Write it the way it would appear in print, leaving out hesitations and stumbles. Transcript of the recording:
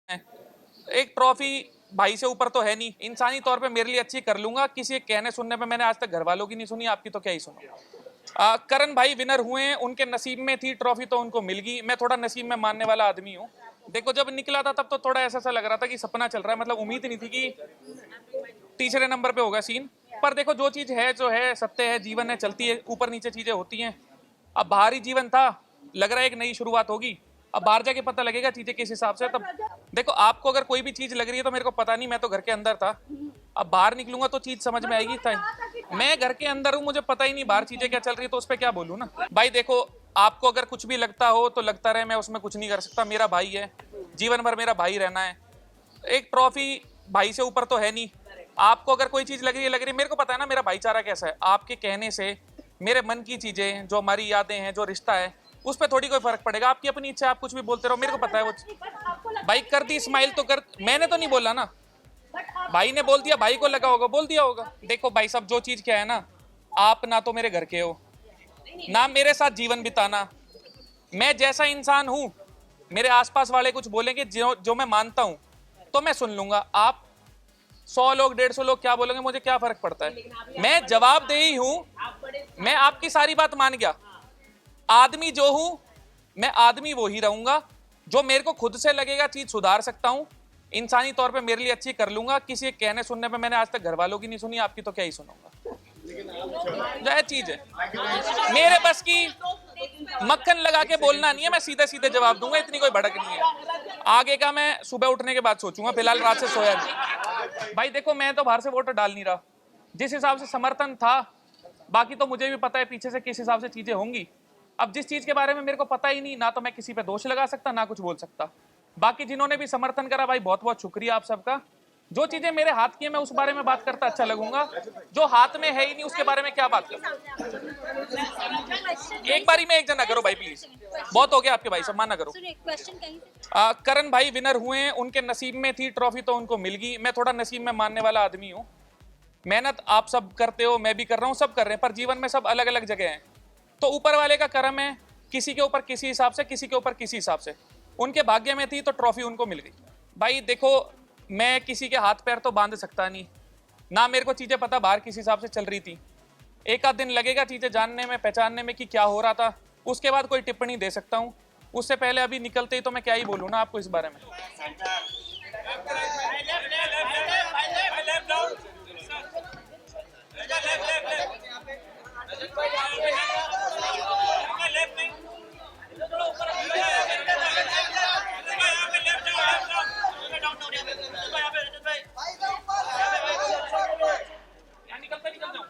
एक ट्रॉफी भाई से ऊपर तो है नहीं। इंसानी तौर पे मेरे लिए अच्छी कर लूंगा, किसी के कहने सुनने पे मैंने आज तक घर वालों की नहीं सुनी, आपकी तो क्या ही सुनो। करण भाई विनर हुए हैं, उनके नसीब में थी ट्रॉफी तो उनको मिल गई। मैं थोड़ा नसीब में मानने वाला आदमी हूँ। देखो जब निकला था तब तो थोड़ा ऐसा सा लग रहा था कि सपना चल रहा है, मतलब उम्मीद नहीं थी कि तीसरे नंबर पे होगा सीन। पर देखो जो चीज है जो है सत्य है, जीवन है, चलती है, ऊपर नीचे चीजें होती हैं। अब बाहरी जीवन था, लग रहा है एक नई शुरुआत होगी। अब बाहर जाके पता लगेगा चीजें किस हिसाब से। तब देखो आपको अगर कोई भी चीज लग रही है तो मेरे को पता नहीं, मैं तो घर के अंदर था। अब बाहर निकलूंगा तो चीज समझ में आएगी। मैं घर के अंदर हूँ, मुझे पता ही नहीं बाहर चीजें क्या चल रही है, तो उस पर क्या बोलूँ ना भाई। देखो आपको अगर कुछ भी लगता हो तो लगता रहे, मैं उसमें कुछ नहीं कर सकता। मेरा भाई है, जीवन भर मेरा भाई रहना है। एक ट्रॉफी भाई से ऊपर तो है नहीं। आपको अगर कोई चीज लग रही है, मेरे को पता है ना मेरा भाईचारा कैसा है। आपके कहने से मेरे मन की चीजें, जो हमारी यादें हैं, जो रिश्ता है, उस पर थोड़ी कोई फर्क पड़ेगा। आपकी अपनी इच्छा, आप कुछ भी बोलते रहो, मेरे को पता है वो भाई कर दी स्माइल तो कर, मैंने तो नहीं बोला ना, भाई ने बोल दिया, भाई को लगा होगा, बोल दिया होगा। देखो भाई साहब जो चीज क्या है ना, आप ना तो मेरे घर के हो, ना मेरे साथ जीवन बिताना। मैं जैसा इंसान हूं, मेरे आसपास वाले कुछ बोलेंगे जो मैं मानता हूं तो मैं सुन लूंगा। आप 100 लोग 150 लोग क्या बोलेंगे, मुझे क्या फर्क पड़ता है। मैं जवाबदेही हूं, मैं आपकी सारी बात मान गया। आदमी जो हूं मैं, आदमी वो ही रहूंगा। जो मेरे को खुद से लगेगा चीज सुधार सकता हूं, इंसानी तौर पे मेरे लिए अच्छी कर लूंगा। किसी के कहने सुनने पे मैंने आज तक घर वालों की नहीं सुनी, आपकी तो क्या ही सुनूंगा। जो चीज है मेरे बस की, मक्खन लगा के बोलना नहीं है, मैं सीधे सीधे जवाब दूंगा, इतनी कोई भड़क नहीं है। आगे का मैं सुबह उठने के बाद सोचूंगा, फिलहाल रात से सोया नहीं। भाई देखो मैं तो बाहर से वोट डाल नहीं रहा, जिस हिसाब से समर्थन था, बाकी तो मुझे भी पता है पीछे से किस हिसाब से चीजें होंगी। अब जिस चीज के बारे में मेरे को पता ही नहीं, ना तो मैं किसी पे दोष लगा सकता, ना कुछ बोल सकता। बाकी जिन्होंने भी समर्थन करा भाई, बहुत बहुत शुक्रिया आप सबका। जो चीजें मेरे हाथ की है मैं उस बारे में बात करता अच्छा लगूंगा, जो हाथ में है ही नहीं उसके बारे में क्या बात करूं। एक बारी में एक जना करो भाई प्लीज, बहुत हो गया आपके भाई सब, माना करो। करण भाई विनर हुए हैं, उनके नसीब में थी ट्रॉफी तो उनको मिल गई। मैं थोड़ा नसीब में मानने वाला आदमी हूँ। मेहनत आप सब करते हो, मैं भी कर रहा हूँ, सब कर रहे हैं, पर जीवन में सब अलग अलग जगह हैं। तो ऊपर वाले का करम है, किसी के ऊपर किसी हिसाब से, किसी के ऊपर किसी हिसाब से। उनके भाग्य में थी तो ट्रॉफी उनको मिल गई। भाई देखो मैं किसी के हाथ पैर तो बांध सकता नहीं, ना मेरे को चीजें पता बाहर किस हिसाब से चल रही थी। एक आध दिन लगेगा चीजें जानने में, पहचानने में कि क्या हो रहा था, उसके बाद कोई टिप्पणी दे सकता हूँ। उससे पहले अभी निकलते ही तो मैं क्या ही बोलूँ ना आपको इस बारे में। निकलता निकल जाऊँ।